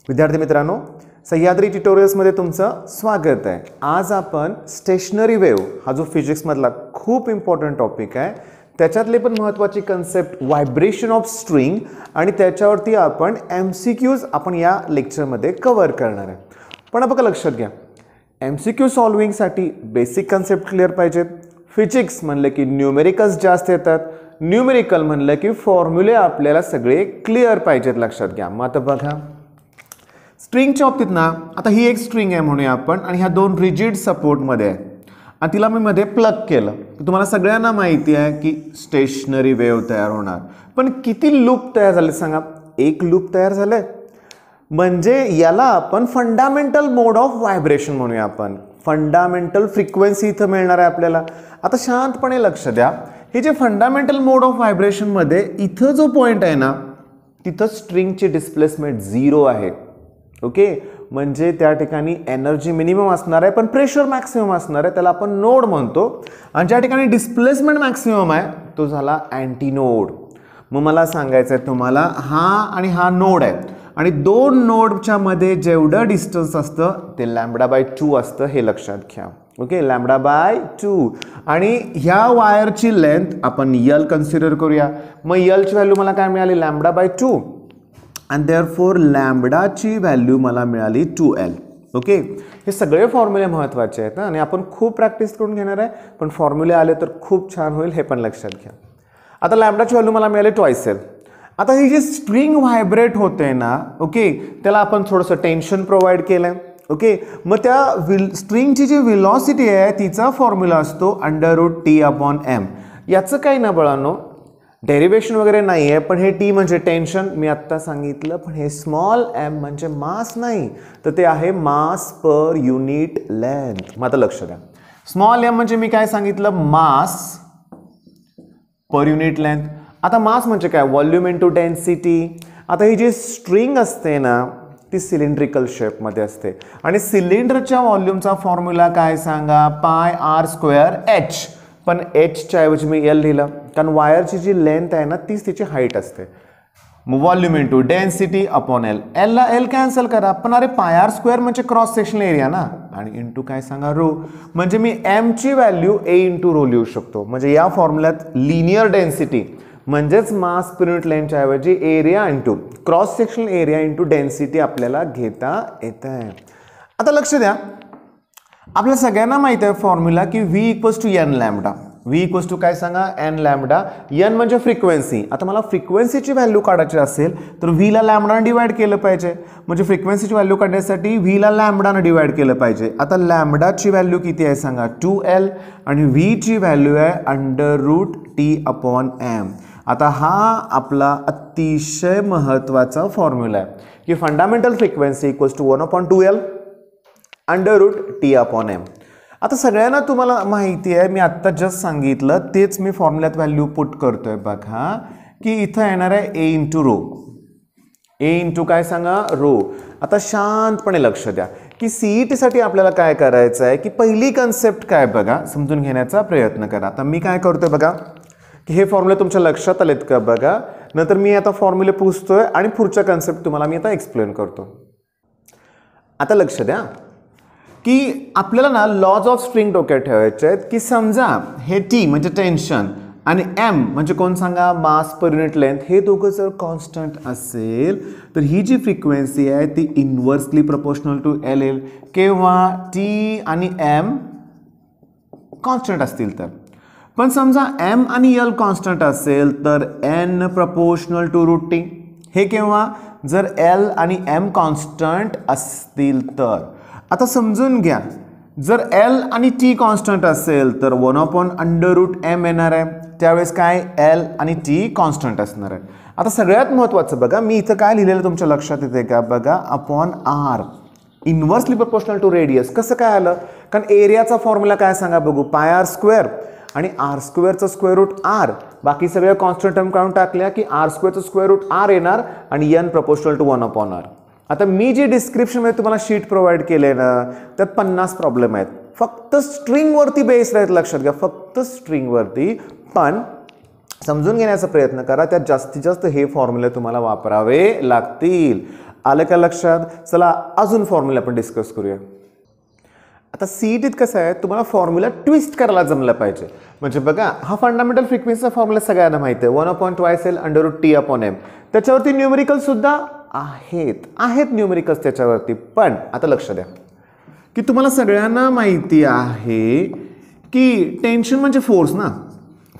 विद्यार्थी मित्रांनो, सह्याद्री ट्युटोरियल्समध्ये तुमचं स्वागत आहे। आज आपण स्टेशनरी वेव्ह हा जो फिजिक्समधला खूप इम्पॉर्टंट टॉपिक आहे त्याच्यातले पण महत्त्वाची कन्सेप्ट व्हायब्रेशन ऑफ स्ट्रिंग आणि त्याच्यावरती आपण MCQs आपण या लेक्चरमध्ये कव्हर करणार आहे। पण बघा लक्षात घ्या, MCQ सॉल्विंगसाठी बेसिक कन्सेप्ट क्लिअर पाहिजेत। फिजिक्स म्हणलं की न्यूमेरिकल्स जास्त येतात, न्यूमेरिकल म्हणलं की फॉर्म्युले आपल्याला सगळे क्लिअर पाहिजेत, लक्षात घ्या। मग आता बघा स्ट्रिंगच्या बाबतीत ना, आता ही एक स्ट्रिंग आहे म्हणूया आपण आणि ह्या दोन रिजिड सपोर्टमध्ये आहे आणि तिला मी मध्ये प्लग केलं। तुम्हाला सगळ्यांना माहिती आहे की स्टेशनरी वेव्ह तयार होणार, पण किती लूप तयार झाले सांगा? एक लूप तयार झाले, म्हणजे याला आपण फंडामेंटल मोड ऑफ व्हायब्रेशन म्हणूया आपण। फंडामेंटल फ्रिक्वेन्सी इथं मिळणार आहे आपल्याला। आता शांतपणे लक्ष द्या, हे जे फंडामेंटल मोड ऑफ व्हायब्रेशन मध्ये इथं जो पॉइंट आहे ना, तिथं स्ट्रिंगची डिस्प्लेसमेंट 0 आहे। ओके, म्हणजे त्या ठिकाणी एनर्जी मिनिमम असणार आहे पण प्रेशर मॅक्सिमम असणार आहे, त्याला आपण नोड म्हणतो। आणि ज्या ठिकाणी डिस्प्लेसमेंट मॅक्सिमम आहे तो झाला अँटी नोड। मग मला सांगायचं आहे तुम्हाला, हा आणि हा नोड आहे आणि दोन नोडच्या मध्ये जेवढं डिस्टन्स असतं ते λ/2 असतं, हे लक्षात घ्या। ओके, λ/2 आणि ह्या वायरची लेंथ आपण L कन्सिडर करूया। मग L ची व्हॅल्यू मला काय मिळाली? λ/2 आणि देअरफॉर लॅम्बडाची व्हॅल्यू मला मिळाली 2L। ओके, हे सगळे फॉर्म्युले महत्त्वाचे आहेत आणि आपण खूप प्रॅक्टिस करून घेणार आहे, पण फॉर्म्युले आले तर खूप छान होईल, हे पण लक्षात घ्या। आता लॅम्बडाची व्हॅल्यू मला मिळाली 2L। आता ही जी स्ट्रिंग व्हायब्रेट होते ना, ओके, त्याला आपण थोडंसं टेन्शन प्रोव्हाइड केलंय। ओके, मग त्या स्ट्रिंगची जी व्हेलॉसिटी आहे तिचा फॉर्म्युला असतो √T/m। याचं काही ना बळांनो डेरिवेशन वगैरे नाही आहे, पण हे T म्हणजे टेन्शन मी आत्ता सांगितलं, पण हे स्मॉल m म्हणजे मास नाही, तर ते आहे मास पर युनिट लेंथ। मग आता लक्ष द्या, स्मॉल m म्हणजे मी काय सांगितलं? मास पर युनिट लेंथ। आता मास म्हणजे काय? Volume into density. आता ही जी स्ट्रिंग असते ना ती सिलेंड्रिकल शेपमध्ये असते आणि सिलेंडरच्या व्हॉल्यूमचा फॉर्म्युला काय सांगा? πr²h। पण h च्या ऐवजी मी L लिहिलं, कारण वायरची जी लेंथ आहे ना तीच तिची हाईट असते। मग volume into density upon L, L ला L कॅन्सल करा, पण अरे πr² म्हणजे क्रॉस सेक्शनल एरिया ना, आणि इंटू काय सांगा? रो। म्हणजे मी m ची व्हॅल्यू a इंटू रो लिहू शकतो। म्हणजे या फॉर्म्युल्यात लिनियर डेन्सिटी म्हणजेच मास पर युनिट लेंथच्या ऐवजी area into cross sectional area into density आपल्याला घेता येत आहे। आता लक्ष द्या, आपल्या सगळ्यांना माहिती आहे फॉर्म्युला की V = n लॅम्बडा। V = काय सांगा? n lambda. n म्हणजे फ्रिक्वेन्सी। आता मला फ्रिक्वेन्सीची व्हॅल्यू काढायची असेल तर V ला लॅम्बडाने डिवाइड केलं पाहिजे, म्हणजे फ्रिक्वेन्सीची व्हॅल्यू काढण्यासाठी V ला लॅम्बडाने डिवाइड केलं पाहिजे। आता लॅम्बडाची व्हॅल्यू किती आहे सांगा? 2L आणि V ची व्हॅल्यू आहे √T/m। आता हा आपला अतिशय महत्त्वाचा फॉर्म्युला आहे की फंडामेंटल फ्रिक्वेन्सी = 1/2L √T/m। आता सगळ्यांना तुम्हाला माहिती आहे, मी आत्ता जस्ट सांगितलं तेच मी फॉर्म्युल्यात व्हॅल्यू पुट करतोय बघा, की इथं येणार आहे a into rho. a into काय सांगा? रो। आता शांतपणे लक्ष द्या की CET साठी आपल्याला काय करायचं आहे की पहिली कन्सेप्ट काय बघा समजून घेण्याचा प्रयत्न करा। आता मी काय करतोय बघा की हे फॉर्म्युले तुमच्या लक्षात आलेत का बघा, नंतर मी आता फॉर्म्युले पुसतोय आणि पुढच्या कन्सेप्ट तुम्हाला मी आता एक्सप्लेन करतो। आता लक्ष द्या की आपल्याला ना लॉज ऑफ स्ट्रिंग डोक्यात ठेवायचे आहेत, की समजा हे T म्हणजे टेन्शन आणि M म्हणजे कोण सांगा? मास पर युनिट लेंथ, हे दोघं जर कॉन्स्टंट असेल तर ही जी फ्रिक्वेन्सी आहे ती इनव्हर्सली प्रोपोर्शनल टू L येईल, किंवा T आणि M कॉन्स्टंट असतील तर। पण समजा M आणि L कॉन्स्टंट असेल तर N प्रोपोर्शनल टू √T, हे केव्हा? जर L आणि M कॉन्स्टंट असतील तर। आता समजून घ्या, जर L आणि T कॉन्स्टंट असेल तर 1/√m येणार आहे, त्यावेळेस काय? L आणि T कॉन्स्टंट असणार आहे। आता सगळ्यात महत्त्वाचं बघा, मी इथं काय लिहिलेलं तुमच्या लक्षात येते का बघा? Upon R, inversely proportional to radius. कसं काय आलं? कारण एरियाचा फॉर्म्युला काय सांगा बघू? πr² आणि r² स्क्वेअर रूट r, बाकी सगळ्या कॉन्स्टंट टर्म काढून टाकल्या की r² स्क्वेअर रूट r येणार आणि n प्रोपोर्शनल टू 1/r। आता मी जे डिस्क्रिप्शनमध्ये तुम्हाला शीट प्रोव्हाइड केले ना त्यात 50 प्रॉब्लेम आहेत, फक्त स्ट्रिंगवरती बेस राहत, लक्षात घ्या, फक्त स्ट्रिंगवरती। पण समजून घेण्याचा प्रयत्न करा, त्यात जास्तीत जास्त हे फॉर्म्युले तुम्हाला वापरावे लागतील. आलं का लक्षात? चला अजून फॉर्म्युला आपण डिस्कस करूया. आता सीईटीत कसं आहे, तुम्हाला फॉर्म्युला ट्विस्ट करायला जमलं पाहिजे. म्हणजे बघा, हा फंडामेंटल फ्रिक्वेन्सीचा फॉर्म्युला सगळ्यांना माहिती आहे, 1/2L√T/m. त्याच्यावरती न्यूमेरिकल सुद्धा आहेत न्यूमेरिकल्स त्याच्यावरती. पण आता लक्ष द्या की तुम्हाला सगळ्यांना माहिती आहे की टेन्शन म्हणजे फोर्स ना,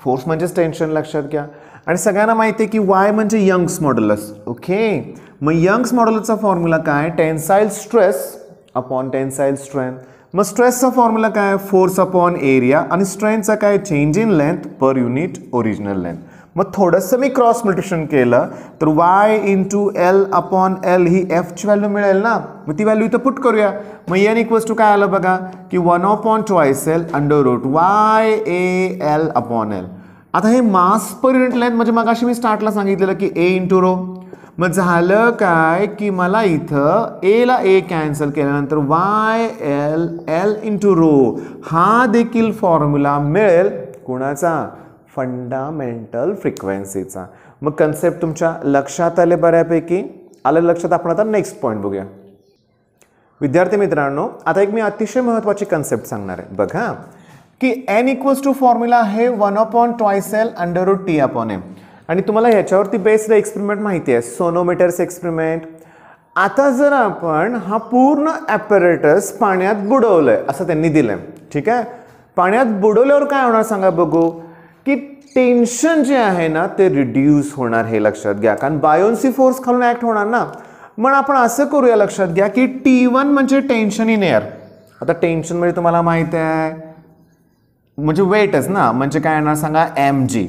फोर्स म्हणजेच टेन्शन, लक्षात घ्या. आणि सगळ्यांना माहिती आहे की वाय म्हणजे यंग्स मॉड्युलस. ओके, मग यंग्स मॉड्युलसचा फॉर्म्युला काय? Tensile stress upon tensile strength. मग स्ट्रेसचा फॉर्म्युला काय? Force upon area. आणि स्ट्रेंथचा काय? Change in length per unit original length. मग थोडंसं मी क्रॉस मल्टिप्लिकेशन केलं तर y इंटू L/L ही एफची व्हॅल्यू मिळेल ना. मग ती व्हॅल्यू इथं पुट करूया. मग n इक्वल्स टू काय आलं बघा की 1/2L√YAL/L. आता हे मास पर युनिट लेंथ म्हणजे मगाशी मी स्टार्टला सांगितलेलं की A इंटू रो. मग झालं काय की मला इथं A ला A कॅन्सल केल्यानंतर YL इंटू रो हा देखील फॉर्म्युला मिळेल. कुणाचा? फंडामेंटल फ्रिक्वेन्सीचा. मग कन्सेप्ट तुमच्या लक्षात आले बऱ्यापैकी? आलं लक्षात? आपण आता नेक्स्ट पॉईंट बघूया. विद्यार्थी मित्रांनो, आता एक मी अतिशय महत्त्वाची कन्सेप्ट सांगणार आहे. बघा की n इक्वल्स टू फॉर्म्युला आहे 1/2L√T/m. आणि तुम्हाला ह्याच्यावरती बेस्ड एक्सपेरिमेंट माहिती आहे, सोनोमीटर्स एक्सपेरिमेंट. आता जर आपण हा पूर्ण ॲपरेटस पाण्यात बुडवलंय असं त्यांनी दिलंय, ठीक आहे. पाण्यात बुडवल्यावर काय होणार सांगा बघू? की टेन्शन जे आहे ना ते रिड्यूस होणार, हे लक्षात घ्या. कारण बायोन्सी फोर्स खालून ऍक्ट होणार ना. मग आपण असं करूया, लक्षात घ्या की T1 म्हणजे टेन्शन इन एअर. आता टेन्शन म्हणजे तुम्हाला माहिती आहे म्हणजे वेटच ना, म्हणजे काय येणार सांगा? mg.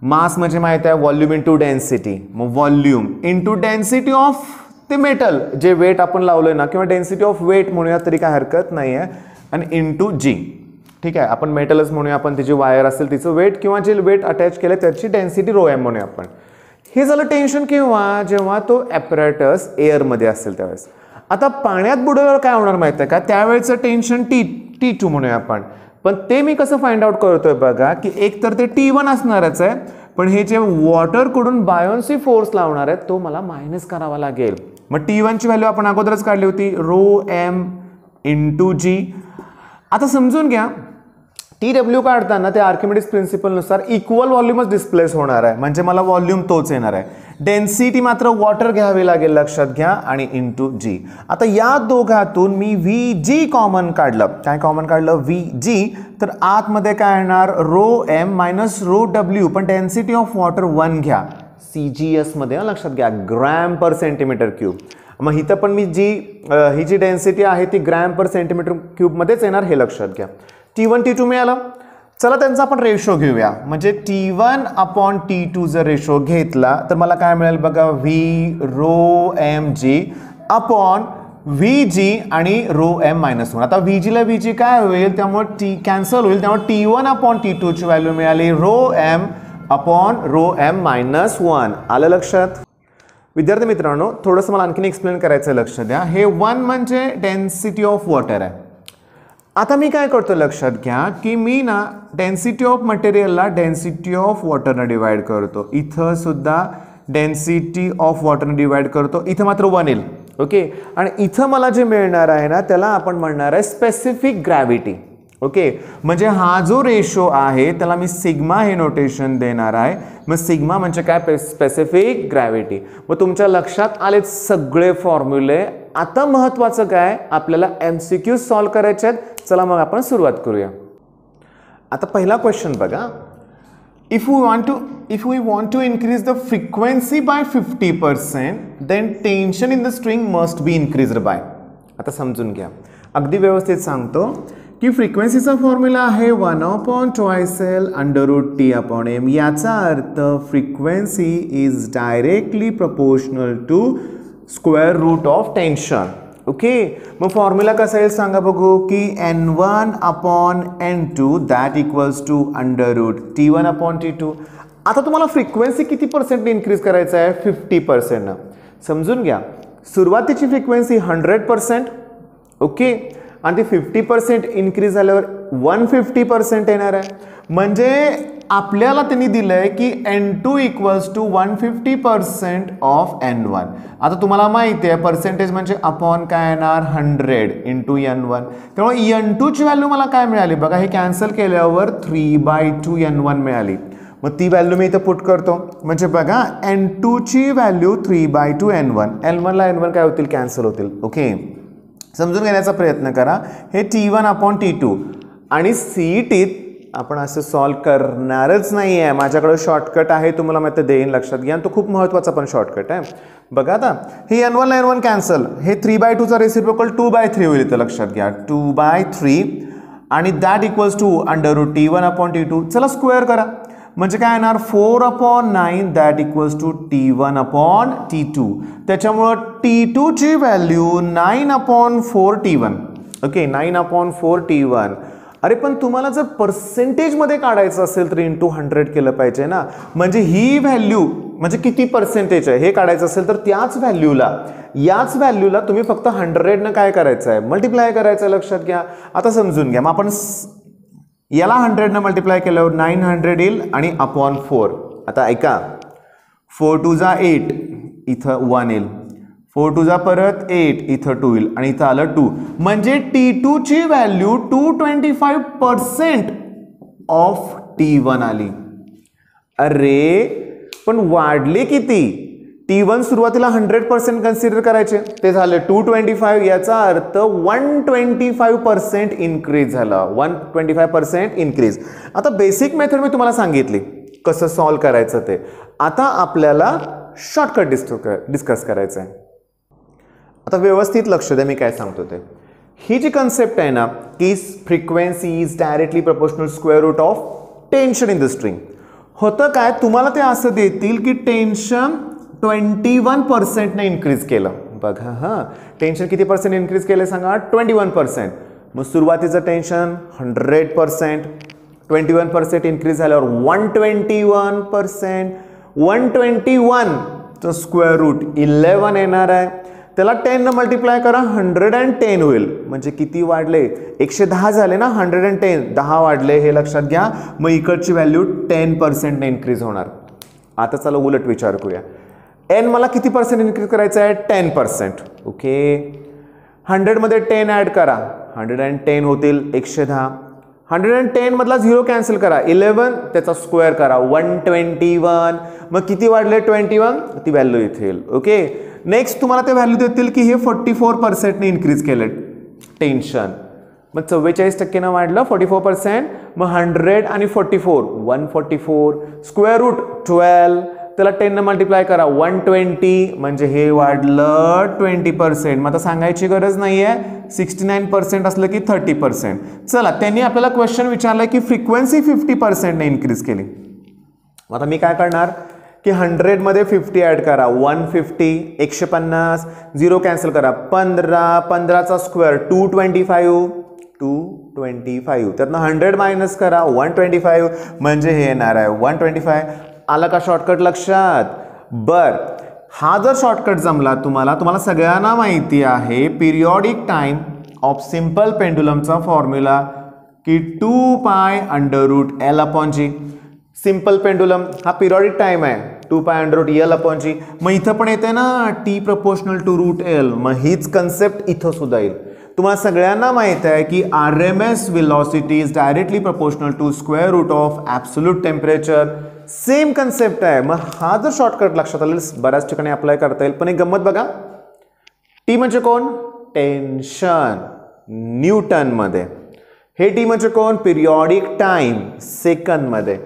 मास म्हणजे माहिती आहे व्हॉल्यूम इंटू डेन्सिटी. मग व्हॉल्यूम इंटू डेन्सिटी ऑफ ते मेटल जे वेट आपण लावलंय ना, किंवा डेन्सिटी ऑफ वेट म्हणूया तरी काय हरकत नाही आहे, आणि इंटू जी. ठीक आहे, आपण मेटलच म्हणूया, आपण तिची वायर असेल तिचं वेट किंवा जे वेट अटॅच केलं त्याची डेन्सिटी ρm म्हणूया आपण. हे झालं टेन्शन केव्हा? जेव्हा तो ॲपरेटस एअरमध्ये असेल त्यावेळेस. आता पाण्यात बुडवल्यावर काय होणार माहिती आहे का? त्यावेळेचं टेन्शन T2 म्हणूया आपण. पण ते मी कसं फाइंड आउट करतोय बघा की एक तर ते T1 असणारच आहे, पण हे जे वॉटरकडून बायोन्सी फोर्स लावणार आहे तो मला मायनस करावा लागेल. मग T1 ची व्हॅल्यू आपण अगोदरच काढली होती, ρm इंटू जी. आता समजून घ्या TW काढताना ते आर्किमिडीज प्रिन्सिपलनुसार इक्वल व्हॉल्यूमच डिस्प्लेस होणार आहे, म्हणजे मला व्हॉल्यूम तोच येणार आहे. डेन्सिटी मात्र वॉटर घ्यावी लागेल, लक्षात घ्या, आणि इंटू जी. आता या दोघातून मी VG कॉमन काढलं. काय कॉमन काढलं? VG. तर आतमध्ये काय येणार? ρm minus ρw. पण डेन्सिटी ऑफ वॉटर 1 घ्या, CGS मध्ये, लक्षात घ्या, ग्रॅम पर सेंटीमीटर क्यूब. मग इथं पण मी ही जी डेन्सिटी आहे ती ग्रॅम पर सेंटीमीटर क्यूब मध्येच येणार, हे लक्षात घ्या. T1 T2 मिळालं. चला त्यांचा आपण रेशो घेऊया. म्हणजे T1/T2 जर रेशो घेतला तर मला काय मिळेल बघा? V ρmg अपॉन VG आणि ρm-1. आता VG ला VG काय होईल? त्यामुळे T कॅन्सल होईल, त्यामुळे T1/T2 ची व्हॅल्यू मिळाली ρm अपॉन ρm-1. आलं लक्षात? विद्यार्थी मित्रांनो, थोडंसं मला आणखीन एक्सप्लेन करायचं, लक्ष द्या. हे 1 म्हणजे डेन्सिटी ऑफ वॉटर आहे. आता मी काय करतो, लक्षात घ्या की मी ना डेन्सिटी ऑफ मटेरियलला डेन्सिटी ऑफ वॉटरनं डिवाइड करतो. इथं सुद्धा डेन्सिटी ऑफ वॉटरनं डिवाइड करतो. इथं मात्र 1 येईल. ओके, आणि इथं मला जे मिळणार आहे ना त्याला आपण म्हणणार आहे स्पेसिफिक ग्रॅव्हिटी. ओके, म्हणजे हा जो रेशो आहे त्याला मी सिग्मा हे नोटेशन देणार आहे. मग सिग्मा म्हणजे काय? Specific gravity. मग तुमच्या लक्षात आले सगळे फॉर्म्युले. आता महत्त्वाचं काय? आपल्याला MCQ सॉल्व करायचे आहेत. चला मग आपण सुरुवात करूया. आता पहिला क्वेश्चन बघा. If we want to increase the frequency by 50%, then tension in the string must be increased by. आता समजून घ्या, अगदी व्यवस्थित सांगतो की फ्रिक्वेन्सीचा फॉर्म्युला आहे 1/2L√T/m. याचा अर्थ frequency is directly proportional to square root of tension. Okay, मग फॉर्म्युला कसा येईल सांगा बघू? की N1/N2 that equals to √T1/T2. आता तुम्हाला फ्रिक्वेन्सी किती पर्सेंट इन्क्रीज करायचं आहे? 50%. समजून घ्या, सुरुवातीची फ्रिक्वेन्सी 100%. ओके, आणि ती 50% इन्क्रीज झाल्यावर 150% येणार आहे. म्हणजे आपल्याला त्यांनी दिलंय की N2 equals to 150% of N1. आता तुम्हाला माहिती आहे पर्सेंटेज म्हणजे अपॉन काय येणार 100 इंटू N1. त्यामुळे N2 ची व्हॅल्यू मला काय मिळाली बघा, हे कॅन्सल केल्यावर 3/2 N1 मिळाली. मग ती व्हॅल्यू मी इथं पुट करतो. म्हणजे बघा N2 ची व्हॅल्यू 3/2 N1. N1 ला N1 काय होतील, कॅन्सल होतील. ओके, समजून घेण्याचा प्रयत्न करा. हे T1 अपॉन T2 आणि CETत आपण असं सॉल्व करणारच नाही आहे. माझ्याकडे शॉर्टकट आहे, तुम्हाला माहिती देईन, लक्षात घ्या. तो खूप महत्त्वाचा पण शॉर्टकट आहे. बघा आता हे N1 ला N1 कॅन्सल, हे 3/2चा रेसिप्रोकल 2/3 होईल इथं, लक्षात घ्या. 2/3 आणि that equals to under root T1 upon T2. चला स्क्वेअर करा, म्हणजे काय येणार 4/9 that equals to T1 upon T2. त्याच्यामुळं T2 ची व्हॅल्यू 9/4 T1. Okay, 9/4 T1. अरे पण तुम्हाला जर पर्सेंटेजमध्ये काढायचं असेल तर इंटू 100 केलं पाहिजे ना. म्हणजे ही व्हॅल्यू म्हणजे किती पर्सेंटेज आहे हे काढायचं असेल तर याच व्हॅल्यूला तुम्ही फक्त 100 काय करायचं आहे, मल्टिप्लाय करायचं आहे, लक्षात घ्या. आता समजून घ्या. मग आपण याला 100 मल्टिप्लाय केल्यावर 900 येईल आणि अपॉन 4. आता ऐका, 4 2 जा 8 इथं 1 येईल, 4 2 जा परत 8 इथं 2 येईल आणि इथं आलं 2. म्हणजे T2 ची व्हॅल्यू 225% ऑफ T1 आली. अरे पण वाढले किती, T1 सुरुवातीला 100% कन्सिडर करायचे, ते झाले 225. याचा अर्थ 125% इन्क्रीज झाला, 125% इन्क्रीज. आता बेसिक मेथड मी तुम्हाला सांगितली कसं सॉल्व करायचं ते. आता आपल्याला शॉर्टकट डिस्कस करायचं आहे. आता व्यवस्थित लक्ष द्या मी काय सांगतो ते. ही जी कन्सेप्ट आहे ना की frequency is directly proportional square root of tension in the string. होतं काय, तुम्हाला ते असं देतील की टेन्शन 21% ने इन्क्रीज केलं. बघा हां, टेन्शन किती पर्सेंट इन्क्रीज केलं सांगा, 21%. मग सुरुवातीचं टेन्शन 100%, 21% इन्क्रीज झाल्यावर 121%. 121 चं स्क्वेअर रूट 11 येणार आहे. त्याला 10 न मल्टिप्लाय करा, 110 होईल. म्हणजे किती वाढले, 110 झाले ना, 110 10 वाढले, हे लक्षात घ्या. मग इकडची व्हॅल्यू 10% ने इन्क्रीज होणार. आता चला उलट विचार करूया. n मला किती पर्सेंट इन्क्रीज करायचं आहे, 10%. ओके, 100 मध्ये 10 ऍड करा, 110 होतील 110. 110 मधला 0 कॅन्सल करा, 11 त्याचा स्क्वेअर करा, 121. मग किती वाढले, 21, ती व्हॅल्यू इथे येईल. ओके, नेक्स्ट तुम्हाला ते व्हॅल्यू देतील की हे 44% ने इन्क्रीज केलं टेन्शन. मग 44% ने वाढलं 44%. मग 100 आणि 44 144, स्क्वेअर रूट 12, त्याला 10 ने मल्टिप्लाय करा, 120. म्हणजे हे वाढलं 20%. मग आता सांगायची गरज नाहीये, 69% असलं की 30%. चला, त्यांनी आपल्याला क्वेश्चन विचारलाय की फ्रिक्वेन्सी 50% ने इन्क्रीज केली. आता मी काय करणार की 100 मध्ये 50 ऍड करा, 150, 150, 0 कॅन्सल करा, 15, 15चा स्क्वेअर 225, 225. त्यातनं 100 मायनस करा, 125. म्हणजे हे येणार आहे 125. आला का शॉर्टकट लक्षात? बर, हा जर शॉर्टकट जमला तुम्हाला सगळ्यांना माहिती आहे पिरियॉडिक टाइम ऑफ सिंपल पेंडुलमचा फॉर्म्युला की 2π√L/G. सिंपल पेंडुलम हा पिरियॉडिक टाइम आहे, 2π√L/G. मग इथं पण येते ना T प्रोपोर्शनल टू √L. मग हीच कन्सेप्ट इथं सुद्धा येईल. तुम्हाला सगळ्यांना माहित आहे की RMS velocity is directly proportional to square root of absolute temperature. Same concept आहे. मग हा जर शॉर्टकट लक्षात आलेल बऱ्याच ठिकाणी अप्लाय करता येईल. पण एक गंमत बघा, टी म्हणजे कोण, टेन्शन न्यूटन मध्ये. हे टी म्हणजे कोण, पिरियॉडिक टाइम सेकंद मध्ये.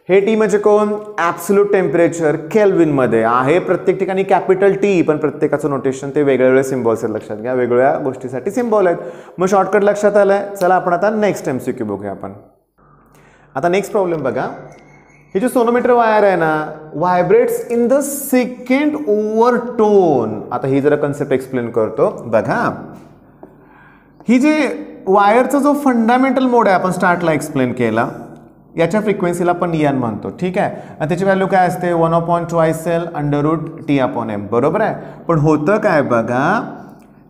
हे टी म्हणजे कोण, ॲब्सोल्यूट टेम्परेचर केल्विन मध्ये आहे. प्रत्येक ठिकाणी कॅपिटल टी, पण प्रत्येकाचं नोटेशन ते वेगवेगळे सिम्बॉल्स आहेत, लक्षात घ्या. वेगवेगळ्या गोष्टीसाठी सिम्बॉल आहेत. मग शॉर्टकट लक्षात आलाय. चला आपण आता नेक्स्ट MCQ बघूया आपण. आता नेक्स्ट प्रॉब्लेम बघा. हे जे सोनोमीटर वायर आहे ना, vibrates in the second over tone. आता ही जरा कन्सेप्ट एक्सप्लेन करतो बघा. ही जे वायरचा जो फंडामेंटल मोड आहे आपण स्टार्टला एक्सप्लेन केला, याच्या फ्रिक्वेन्सीला पण n म्हणतो, ठीक आहे. आणि त्याची व्हॅल्यू काय असते, 1/2L √T/m, बरोबर आहे. पण होतं काय बघा,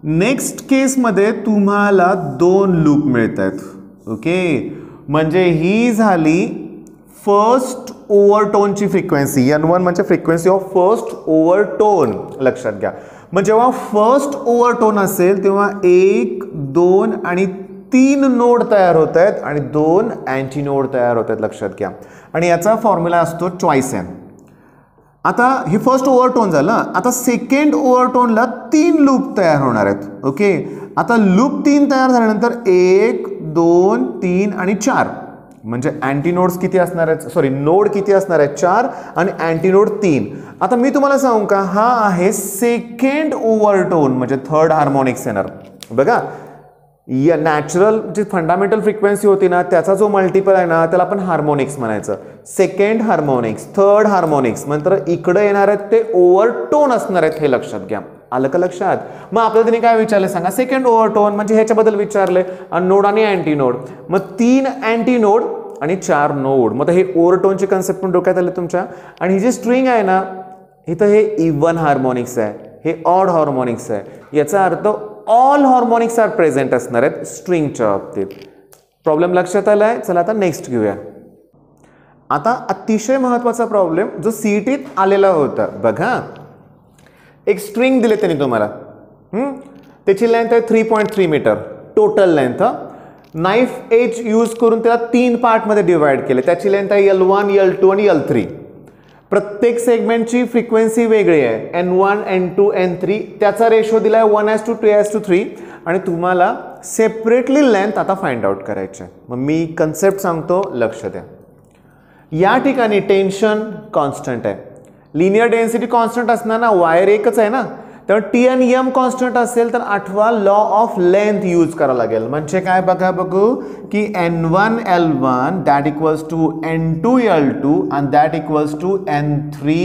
नेक्स्ट केसमध्ये तुम्हाला 2 लूप मिळत आहेत. ओके, म्हणजे ही झाली फर्स्ट ओव्हरटोनची फ्रिक्वेन्सी, N1 म्हणजे फ्रिक्वेन्सी ऑफ फर्स्ट ओव्हरटोन लक्षात घ्या. मग जेव्हा फर्स्ट ओव्हरटोन असेल तेव्हा 1, 2 आणि 3 नोड तयार होत आहेत आणि 2 अँटी नोड तयार होत आहेत लक्षात घ्या. आणि याचा फॉर्म्युला असतो चॉईस एन. आता हे फर्स्ट ओव्हरटोन झालं. आता सेकंड ओव्हरटोनला 3 लूप तयार होणार आहेत. ओके, आता लूप 3 तयार झाल्यानंतर 1, 2, 3 आणि 4 म्हणजे अँटी नोड्स किती असणार आहेत, सॉरी नोड किती असणार आहेत 4 आणि अँटी नोड 3. आता मी तुम्हाला सांगू का, हा आहे सेकंड ओव्हरटोन म्हणजे थर्ड हार्मोनिक्स येणार. बघा या नॅचरल जी फंडामेंटल फ्रिक्वेन्सी होती ना त्याचा जो मल्टिपल आहे ना त्याला आपण हार्मोनिक्स म्हणायचं. सेकंड हार्मोनिक्स, थर्ड हार्मोनिक्स नंतर इकडे येणार आहेत ते ओव्हरटोन असणार आहेत हे लक्षात घ्या. आलं का लक्षात. मग आपल्याला त्यांनी काय विचारले सांगा, सेकंड ओव्हरटोन म्हणजे ह्याच्याबद्दल विचारले नोड आणि अँटी नोड. मग 3 अँटी नोड आणि 4 नोड. मग हे ओव्हरटोनचे कन्सेप्ट पण डोक्यात आले तुमच्या. आणि ही जी स्ट्रिंग आहे ना इथं हे इवन हार्मोनिक्स आहे, हे ऑड हार्मोनिक्स आहे. याचा earth all harmonics R present असणार आहेत स्ट्रिंगच्या बाबतीत. प्रॉब्लेम लक्षात आलाय. चला आता नेक्स्ट घेऊया. आता अतिशय महत्वाचा प्रॉब्लेम जो सीईटीत आलेला होता. बघा एक स्ट्रिंग दिले त्यांनी तुम्हाला, त्याची लेंथ आहे 3.3 meter total length. Knife edge use करून त्याला 3 पार्टमध्ये डिवाइड केले. त्याची लेंथ आहे L1, L2 आणि L3. प्रत्येक सेगमेंटची फ्रिक्वेन्सी वेगळी आहे, N1, N2, N3. त्याचा रेशो दिलाय 1:2, 2:3 आणि तुम्हाला सेपरेटली लेंथ आता फाइंड आउट करायची आहे. मग मी कन्सेप्ट सांगतो, लक्ष द्या. या ठिकाणी टेन्शन कॉन्स्टंट आहे, लिनियर डेन्सिटी कॉन्स्टंट असणार ना, वायर एकच आहे ना, तर टी आणि एम कॉन्स्टंट असेल तर आठवा लॉ ऑफ लेंथ यूज करावं लागेल. म्हणजे काय बघा बघू की N1 L1 that equals to N2 L2 आणि that equals to N3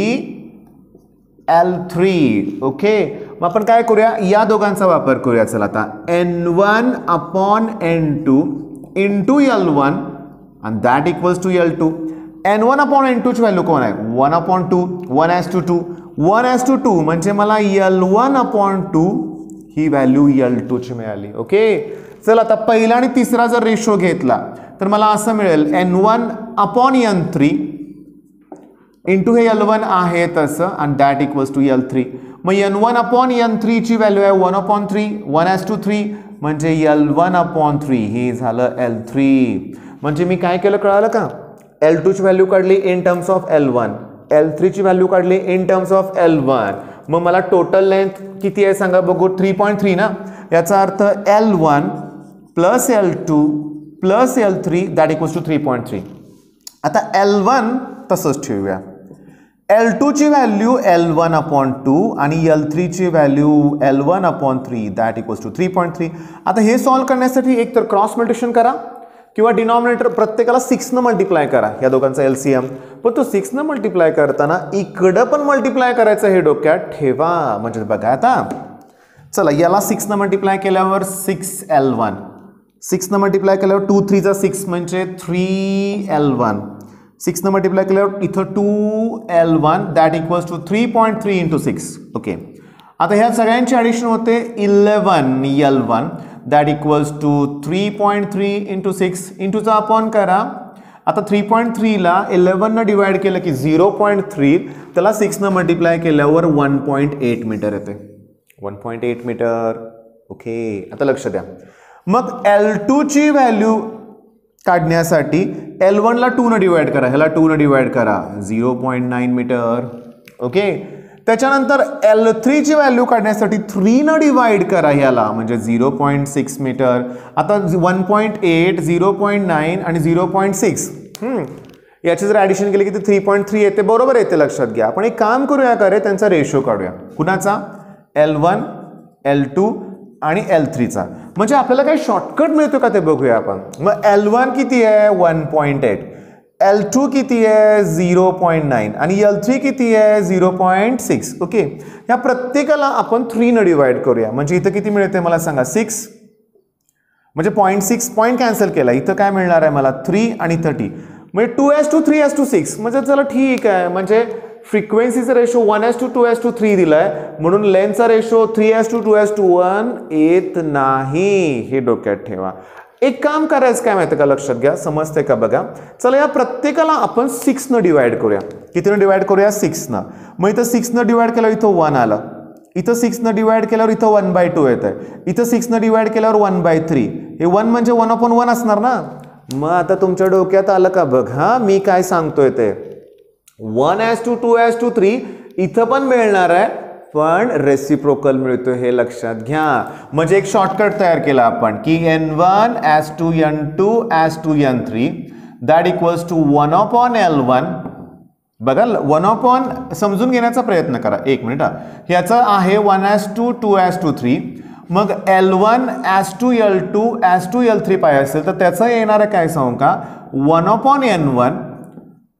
L3. Okay, मग आपण काय करूया, या दोघांचा वापर करूया. चला आता N1 upon N2 into L1 आणि that equals to L2. N1 upon N2 ची व्हॅल्यू कोण आहे, 1/2, 1:2, 1:2 म्हणजे मला L1 अपॉन 2 ही व्हॅल्यू L2 ची मिळाली. ओके, चला आता पहिला आणि तिसरा जर रेशो घेतला तर मला असं मिळेल N1 अपॉन N3 इंटू हे L1 आहे तसं आणि दॅट इक्वल्स टू L3. मग N1 अपॉन N3 ची व्हॅल्यू आहे 1/3, 1:3 म्हणजे L1 अपॉन 3 हे झालं L3. म्हणजे मी काय केलं कळालं का, L2 ची व्हॅल्यू काढली in terms of L1, L3 ची व्हॅल्यू काढली इन टर्म्स ऑफ L1. मग मला टोटल लेंथ किती आहे सांगा बघू, 3.3 ना. याचा अर्थ L1 plus L2 plus L3 that equals to 3.3. आता L1 तसंच ठेवूया. L2 ची व्हॅल्यू L1 अपॉन 2 आणि L3 ची value L1 upon 3 that equals to 3.3. आता हे सॉल्व्ह करण्यासाठी एक तर क्रॉस मल्टिप्लिकेशन करा किंवा डिनॉमिनेटर प्रत्येकाला 6 न मल्टिप्लाय करा या दोघांचा LCM. पण तो 6 न मल्टिप्लाय करताना इकडं पण मल्टिप्लाय करायचं हे डोक्यात ठेवा. म्हणजे बघा आता चला याला 6 न मल्टिप्लाय केल्यावर 6L1, 6 न मल्टिप्लाय केल्यावर 2 3 जा 6 म्हणजे 3L1, 6 न मल्टिप्लाय केल्यावर इथं 2L1 that equals to 3.3 into 6. Okay, आता ह्या सगळ्यांची ॲडिशन होते 11L1 that equals to 3.3 into 6 इंटूचा अपॉन करा. आता 3.3 ला 11 न डिवाइड केलं की 0.3, त्याला 6 न मल्टिप्लाय केल्यावर 1.8 मीटर येते, 1.8 मीटर. ओके, आता लक्ष द्या. मग L2 ची व्हॅल्यू काढण्यासाठी L1 ला 2 न डिवाइड करा, ह्याला 2 न डिवाइड करा, 0.9 मीटर. ओके, त्याच्यानंतर L3 ची व्हॅल्यू काढण्यासाठी 3 न डिवाइड करा ह्याला म्हणजे 0.6 मीटर. आता 1.8, 0.9 आणि 0.6 याची जर ॲडिशन केली की ते 3.3 येते, बरोबर येते लक्षात घ्या. आपण एक काम करूया का रे, त्यांचा रेशो काढूया. कुणाचा, L1, L2 आणि L3चा. म्हणजे आपल्याला काही शॉर्टकट मिळतो का ते बघूया आपण. मग L1 किती आहे 1.8, L2 किती आहे 0.9 आणि L3 किती आहे 0.6. ओके, या प्रत्येकाला आपण 3 न डिवाइड करूया. म्हणजे इथं किती मिळते मला सांगा, 6 म्हणजे 0.6 पॉईंट कॅन्सल केला. इथं काय मिळणार आहे मला 3 आणि 30 म्हणजे 2:3:6 म्हणजे चला ठीक आहे. म्हणजे फ्रिक्वेन्सीचा रेशो 1:2:3 दिलाय म्हणून लेंथचा रेशो 3:2:1 येत नाही, हे डोक्यात ठेवा. एक काम करायचं काय माहिती का, लक्षात घ्या, समजतंय का बघा. चला या प्रत्येकाला आपण 6 न डिवाइड करूया. कितीनं डिवाइड करूया, 6 न. मग इथं 6 न डिवाइड केल्यावर इथं 1 आलं, इथं 6 न डिवाइड केल्यावर इथं 1/2 येत आहे, इथं 6 न डिवाइड केल्यावर 1/3. हे 1 म्हणजे 1/1 असणार ना. मग आता तुमच्या डोक्यात आलं का बघ, हा मी काय सांगतोय ते 1:2:3 इथं पण मिळणार आहे, पण रेसिप्रोकल मिळतो हे लक्षात घ्या. म्हणजे एक शॉर्टकट तयार केला आपण की n1:2:n3 that equals to 1/L1. बघा 1 समजून घेण्याचा प्रयत्न करा, एक मिनिट. ह्याचं आहे 1:2:3. मग L1:2:L2:L3 पाहिजे असेल तर त्याचं येणार आहे काय सांगू का, 1/N1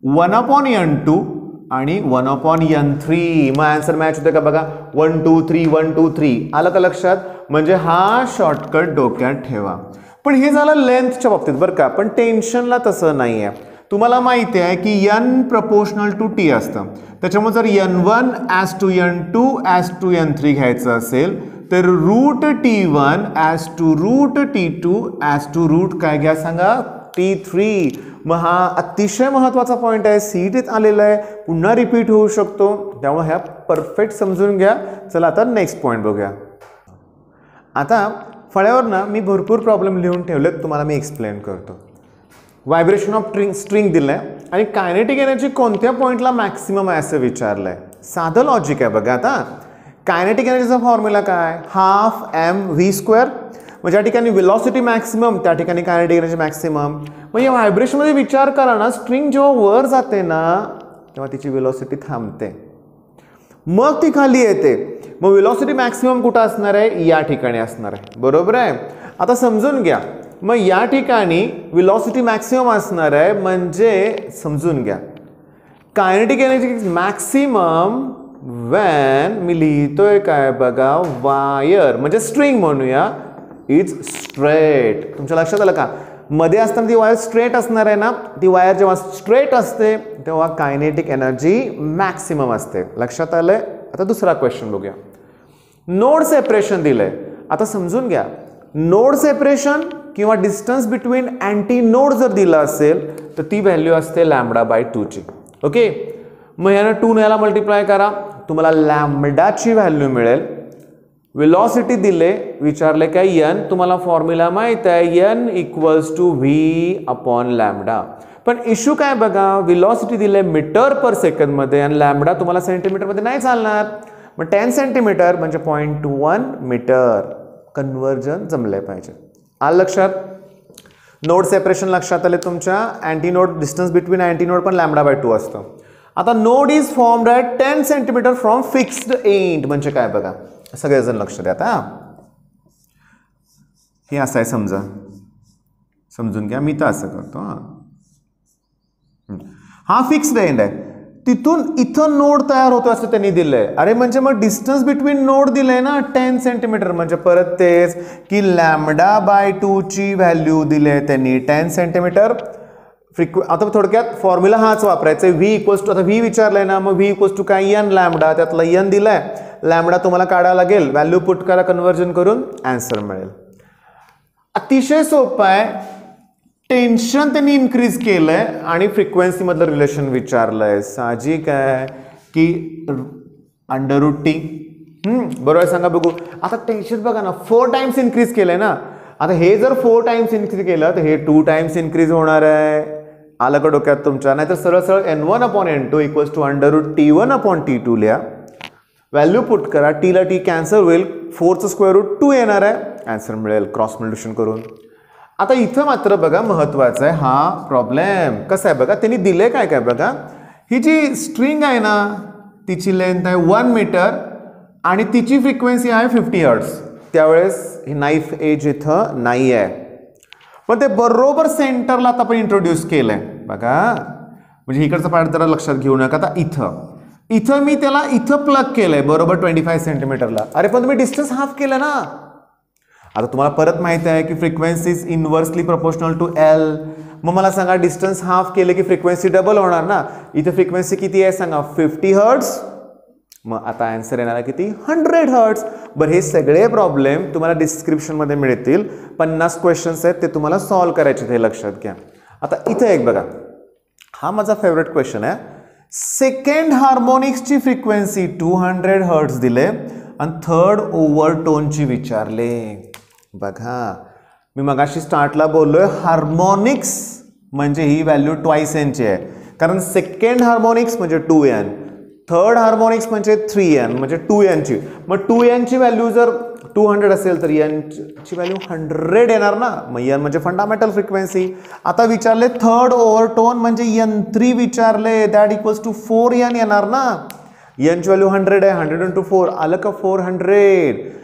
1/N2 आणि 1/N3. मग आन्सर मॅच होते का बघा, 1 2 3 1 2 3. आलं का लक्षात. म्हणजे हा शॉर्टकट डोक्यात ठेवा. पण हे झालं लेंथच्या बाबतीत बरं का. पण टेन्शनला तसं नाही आहे. तुम्हाला माहिती आहे की n प्रपोर्शनल टू t असतं, त्याच्यामुळे जर n1:2:n3 घ्यायचं असेल तर √T1:√T2:√, काय घ्या सांगा, T3. मग हा अतिशय महत्त्वाचा पॉईंट आहे, सीईटीत आलेला आहे, पुन्हा रिपीट होऊ शकतो, त्यामुळे ह्या परफेक्ट समजून घ्या. चला आता नेक्स्ट पॉईंट बघूया. आता फळ्यावर ना मी भरपूर प्रॉब्लेम लिहून ठेवलेत, तुम्हाला मी एक्सप्लेन करतो. व्हायब्रेशन ऑफ स्ट्रिंग दिलंय आणि कायनेटिक एनर्जी कोणत्या पॉईंटला मॅक्सिमम आहे असं विचारलंय. साधं लॉजिक आहे बघा. आता कायनेटिक एनर्जीचा फॉर्म्युला काय, 12mv². मग ज्या ठिकाणी वेलॉसिटी मॅक्सिमम त्या ठिकाणी कायनेटिक एनर्जी मॅक्सिमम. मग या व्हायब्रेशनमध्ये विचार करा ना, स्ट्रिंग जेव्हा वर जाते ना तेव्हा तिची वेलॉसिटी थांबते, मग ती खाली येते. मग वेलॉसिटी मॅक्सिमम कुठं असणार आहे, या ठिकाणी असणार आहे, बरोबर आहे. आता समजून घ्या, मग या ठिकाणी वेलॉसिटी मॅक्सिमम असणार आहे, म्हणजे समजून घ्या कायनेटिक एनर्जी मॅक्सिमम व्हेन, मी लिहितोय काय बघा, वायर म्हणजे स्ट्रिंग म्हणूया, इज स्ट्रेट. तुमच्या लक्षात आलं का, मध्ये असताना ती वायर स्ट्रेट असणार आहे ना, ती वायर जेव्हा स्ट्रेट असते तेव्हा कायनेटिक एनर्जी मॅक्सिमम असते. लक्षात आलंय. आता दुसरा क्वेश्चन बघूया. नोड सेपरेशन दिलंय. आता समजून घ्या, नोड सेपरेशन किंवा डिस्टन्स बिटवीन अँटी नोड जर दिला असेल तर ती व्हॅल्यू असते λ/2 ची. ओके, मग यानं 2 ने याला मल्टिप्लाय करा, तुम्हाला लॅम्बडाची व्हॅल्यू मिळेल. वेलॉसिटी दिले, विचारले काय n, तुम्हाला फॉर्म्युला माहित आहे n = v/λ. पण इश्यू काय बघा, वेलॉसिटी दिले मीटर पर सेकंद मध्ये आणि लॅम्बडा तुम्हाला सेंटीमीटर मध्ये नाही चालणार. मग 10 सेंटीमीटर म्हणजे 0.1 मीटर. कन्व्हर्जन जमले पाहिजे. आलं लक्षात. नोड सेपरेशन लक्षात आले तुमच्या. Anti node distance between anti node पण λ/2 असतं. आता node is formed at 10 centimetre from fixed end म्हणजे काय बघा, सगळेजण लक्ष द्या. आता हे असं आहे, समजा, समजून घ्या, मी तर असं करतो. हा फिक्स्ड एंड आहे, तिथून इथं नोड तयार होतो असं त्यांनी दिलंय. अरे म्हणजे मग डिस्टन्स बिटवीन नोड दिलंय ना 10 सेंटीमीटर, म्हणजे परत तेच की λ/2 ची व्हॅल्यू दिले त्यांनी 10 सेंटीमीटर. आता थोडक्यात फॉर्म्युला हाच वापरायचा, v = आता v विचारलंय ना, मग v = काय, n λ, त्यातला n दिलाय, लॅम्बडा तुम्हाला काढावा लागेल, व्हॅल्यू पुट करा, कन्व्हर्जन करून आन्सर मिळेल. अतिशय सोपं आहे. टेन्शन त्यांनी इन्क्रीज केलंय आणि फ्रिक्वेन्सी मधलं रिलेशन विचारलंय. साहजिक आहे की √T. बरोबर आहे, सांगा बघू. आता टेन्शन बघा ना, 4 टाइम्स इन्क्रीज केलंय ना. आता हे जर 4 टाइम्स इन्क्रीज केलं तर हे 2 टाइम्स इन्क्रीज होणार आहे. आलं का डोक्यात तुमच्या. नाहीतर सरळ सरळ n1/n2 = √T1/T2 लिहा, व्हॅल्यू पुट करा, t ला t कॅन्सल होईल, 4चं स्क्वेअर रूट 2 येणार आहे, आन्सर मिळेल क्रॉस मल्टिप्लिकेशन करून. आता इथं मात्र बघा महत्वाचं आहे हा प्रॉब्लेम. कसं आहे बघा, त्यांनी दिले काय काय बघा, ही जी स्ट्रिंग आहे ना तिची लेंथ आहे 1 मीटर आणि तिची फ्रिक्वेन्सी आहे 50 हर्ट्ज. त्यावेळेस ही नाईफ एज इथं नाही आहे, पण ते बरोबर सेंटरला आता आपण इंट्रोड्यूस केलंय बघा. म्हणजे इकडचा पार्ट जरा लक्षात घेऊ नका. आता इथं मी त्याला इथं प्लग केलंय बरोबर 25 सेंटीमीटरला. अरे पण तुम्ही डिस्टन्स हाफ केलं ना. आता तुम्हाला परत माहिती आहे की frequency is inversely proportional to L. मग मला सांगा, डिस्टन्स हाफ केले की फ्रिक्वेन्सी डबल होणार ना. इथे फ्रिक्वेन्सी किती आहे सांगा, 50 हर्ट्ज. मग आता आन्सर येणार आहे किती 100 हर्ट्स. बरं हे सगळे प्रॉब्लेम तुम्हाला डिस्क्रिप्शनमध्ये मिळतील. 50 क्वेश्चन्स आहेत ते तुम्हाला सॉल्व करायचे, ते लक्षात घ्या. आता इथे एक बघा, हा माझा फेवरेट क्वेश्चन आहे. सेकंड हार्मोनिक्सची फ्रिक्वेन्सी 200 हर्ट्स दिले आणि थर्ड ओव्हरटोनची विचारले. बघा मी मगाशी स्टार्टला बोललोय हार्मोनिक्स म्हणजे ही व्हॅल्यू ट्वाइस एनची आहे, कारण सेकंड हार्मोनिक्स म्हणजे 2n, थर्ड हार्मोनिक्स म्हणजे 3n म्हणजे 2nची. मग 2nची व्हॅल्यू जर 200 असेल तर n ची व्हॅल्यू 100 येणार ना. मग n म्हणजे फंडामेंटल फ्रिक्वेन्सी. आता विचारले थर्ड ओव्हरटोन म्हणजे n3 विचारले, दॅट इक्वल्स टू 4n येणार ना. n ची व्हॅल्यू 100 आहे, 100 into 4 आलं का 400.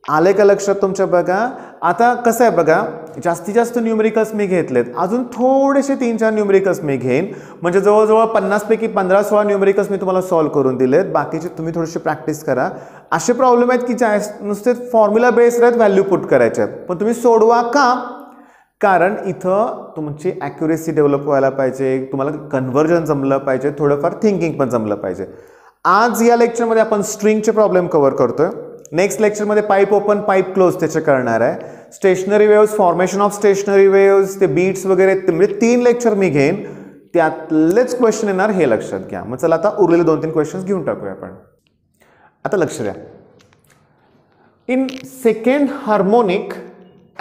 आले का लक्षात तुमच्या. बघा आता कसं आहे बघा, जास्तीत जास्त न्यूमेरिकल्स मी घेतलेत, अजून थोडेसे 3-4 न्यूमेरिकल्स मी घेईन, म्हणजे जवळजवळ 50 पैकी 15-16 न्यूमेरिकल्स मी तुम्हाला सॉल्व करून दिलेत. बाकीचे तुम्ही थोडेसे प्रॅक्टिस करा. असे प्रॉब्लेम आहेत की ज्या नुसते फॉर्म्युला बेस्ड आहेत, व्हॅल्यू पुट करायचे आहेत, पण तुम्ही सोडवा का, कारण इथं तुमची ॲक्युरेसी डेव्हलप व्हायला पाहिजे, तुम्हाला कन्व्हर्जन जमलं पाहिजे, थोडंफार थिंकिंग पण जमलं पाहिजे. आज या लेक्चरमध्ये आपण स्ट्रिंगचे प्रॉब्लेम कव्हर करतोय. नेक्स्ट लेक्चरमध्ये पाईप ओपन पाईप क्लोज त्याचे करणार आहे. Stationery waves, formation of stationery waves, ते बीट्स वगैरे, म्हणजे 3 लेक्चर मी घेईन, त्यातलेच क्वेश्चन येणार हे लक्षात घ्या. मग चला आता उरलेले 2-3 क्वेश्चन्स घेऊन टाकूया आपण. आता लक्ष द्या, in second harmonic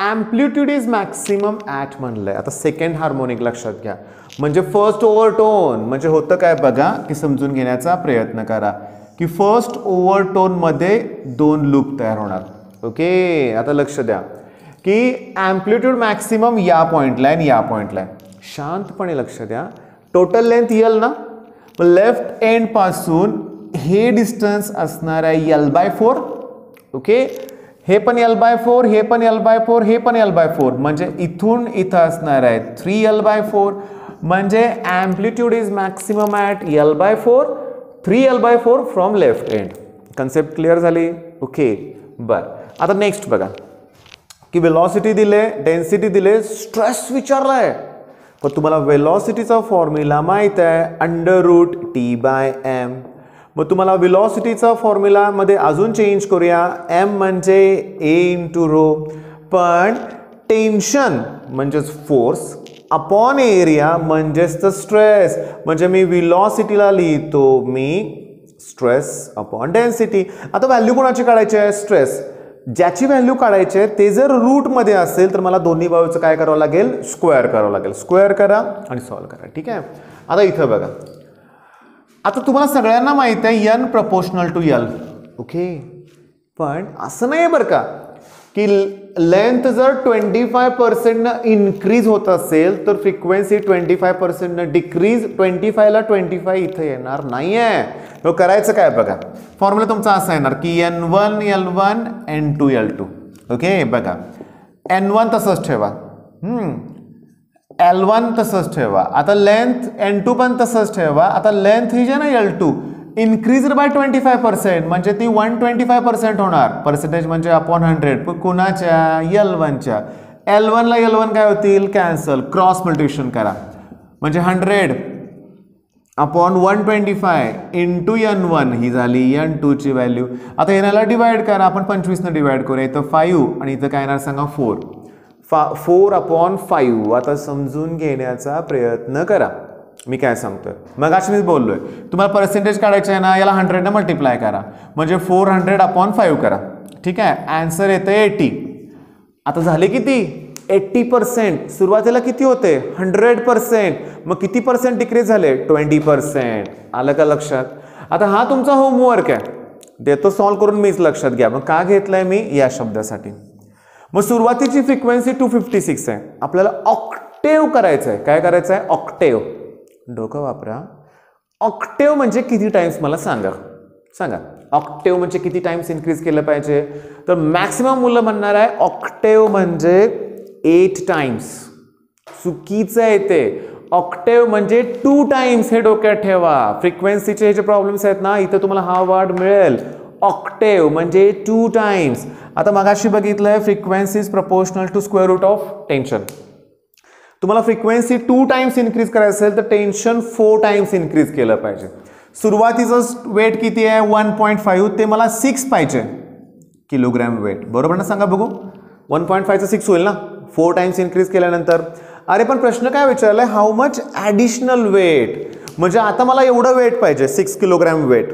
amplitude is maximum at म्हणलंय. आता सेकंड हार्मोनिक लक्षात घ्या म्हणजे फर्स्ट ओव्हरटोन म्हणजे होतं काय बघा, की समजून घेण्याचा प्रयत्न करा की फर्स्ट ओव्हरटोन मध्ये 2 लूप तयार होणार. ओके आता लक्ष द्या की एम्प्लिट्यूड मॅक्सिमम या पॉइंटला आहे आणि या पॉइंटला आहे. शांतपणे लक्ष द्या. टोटल लेंथ यल ना, लेफ्ट एंड पासून हे डिस्टन्स असणार आहे l/4. ओके हे पण l/4, हे पण l/4, हे पण l/4, म्हणजे इथून इथं असणार आहे 3l/4. म्हणजे amplitude is maximum at l/4, 3l/4 from left end. Concept clear झाली. ओके बर. आता नेक्स्ट बघा की वेलॉसिटी दिले, डेन्सिटी दिले, स्ट्रेस विचारलाय. पण तुम्हाला वेलॉसिटीचा फॉर्म्युला माहित आहे √T/m. मग तुम्हाला वेलॉसिटीचा फॉर्म्युलामध्ये अजून चेंज करूया. m म्हणजे a×ρ, पण टेन्शन म्हणजेच फोर्स अपॉन एरिया म्हणजेच तर स्ट्रेस, म्हणजे मी वेलॉसिटीला लिहितो मी स्ट्रेस अपॉन डेन्सिटी. आता व्हॅल्यू कोणाची काढायची आहे, स्ट्रेस. ज्याची व्हॅल्यू काढायची आहे ते जर रूटमध्ये असेल तर मला दोन्ही बाजूचं काय करावं लागेल, स्क्वेअर करावं लागेल. स्क्वेअर करा आणि सॉल्व करा. ठीक आहे. आता इथं बघा, आता तुम्हाला सगळ्यांना माहित आहे n proportional to l. Okay पण असं नाही बरं का की लेंथ जर 25% इन्क्रीज होत असेल तर फ्रिक्वेन्सी 25% डिक्रीज, 25ला 25 इथं येणार नाहीये. तो करायचं काय बघा, फॉर्म्युला तुमचा असा येणार की n1 l1 n2 l2. Okay बघा n1 तसंच ठेवा, l1 तसंच ठेवा. आता लेंथ n2 पण तसंच ठेवा. आता लेंथ ही जे ना l2 इन्क्रीज बाय 25% म्हणजे ती 125% होणार. पर्सेंटेज म्हणजे अपॉन 100. पण कुणाच्या, l1च्या. l1ला l1 काय होतील, कॅन्सल. क्रॉस मल्टिप्लिकेशन करा म्हणजे 100 अपॉन 125 इंटू n1 ही झाली n2 ची व्हॅल्यू. आता येण्याला डिवाइड करा, आपण 25 ने डिवाइड करूया. इथं 5 आणि इथं काय येणार सांगा 4. 4/5. आता समजून घेण्याचा प्रयत्न करा मी काय सांगतोय. मग अशी मी बोललोय तुम्हाला पर्सेंटेज काढायचं आहे ना, याला 100 ने मल्टिप्लाय करा म्हणजे 400/5 करा. ठीक आहे. आन्सर येते 80. आता झाले किती, 80%. सुरुवातीला किती होते, 100%. मग किती पर्सेंट डिक्रीज झाले, 20%. आलं का लक्षात. आता हा तुमचा होमवर्क आहे, देतो सॉल्व करून मीच. लक्षात घ्या मग का घेतलाय मी, या शब्दासाठी. मग सुरुवातीची फ्रिक्वेन्सी 256 आहे. आपल्याला ऑक्टेव करायचं आहे. काय करायचं आहे, ऑक्टेव. डोकं वापरा. ऑक्टेव म्हणजे किती टाइम्स मला सांगा. ऑक्टेव म्हणजे किती टाइम्स इन्क्रीज केलं पाहिजे. तर मॅक्सिमम मूल्य म्हणणार आहे ऑक्टेव म्हणजे 8 टाइम्स. चुकीचं आहे ते. ऑक्टेव म्हणजे 2 टाइम्स. हे डोक्यात ठेवा. फ्रिक्वेन्सीचे हे जे प्रॉब्लेम्स आहेत ना, इथं तुम्हाला हा वर्ड मिळेल. ऑक्टेव म्हणजे 2 टाइम्स. आता मगाशी बघितलंय frequency is proportional to square root of tension. तुम्हाला फ्रिक्वेन्सी 2 टाइम्स इन्क्रीज करायचं असेल तर टेन्शन 4 टाइम्स इन्क्रीज केलं पाहिजे. सुरुवातीचं वेट किती आहे 1.5, ते मला 6 पाहिजे किलोग्रॅम वेट, बरोबर ना? सांगा बघू. 1.5चं 6 होईल ना 4 टाइम्स इन्क्रीज केल्यानंतर. अरे पण प्रश्न काय विचारलाय, हाऊ मच ॲडिशनल वेट, म्हणजे आता मला एवढं वेट पाहिजे 6 किलोग्रॅम वेट,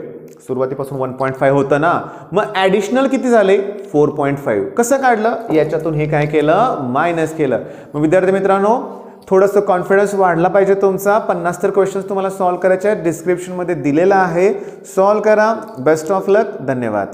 सुरुवातीपासून 1.5 होतं ना, मग ॲडिशनल किती झाले 4.5. कसं काढलं, याच्यातून हे काय केलं, मायनस केलं. मग विद्यार्थी मित्रांनो, थोडंसं कॉन्फिडन्स वाढला पाहिजे तुमचा. 50 तर क्वेश्चन्स तुम्हाला सॉल्व्ह करायचे आहेत, डिस्क्रिप्शनमध्ये दिलेला आहे, सॉल्व्ह करा. बेस्ट ऑफ लक, धन्यवाद.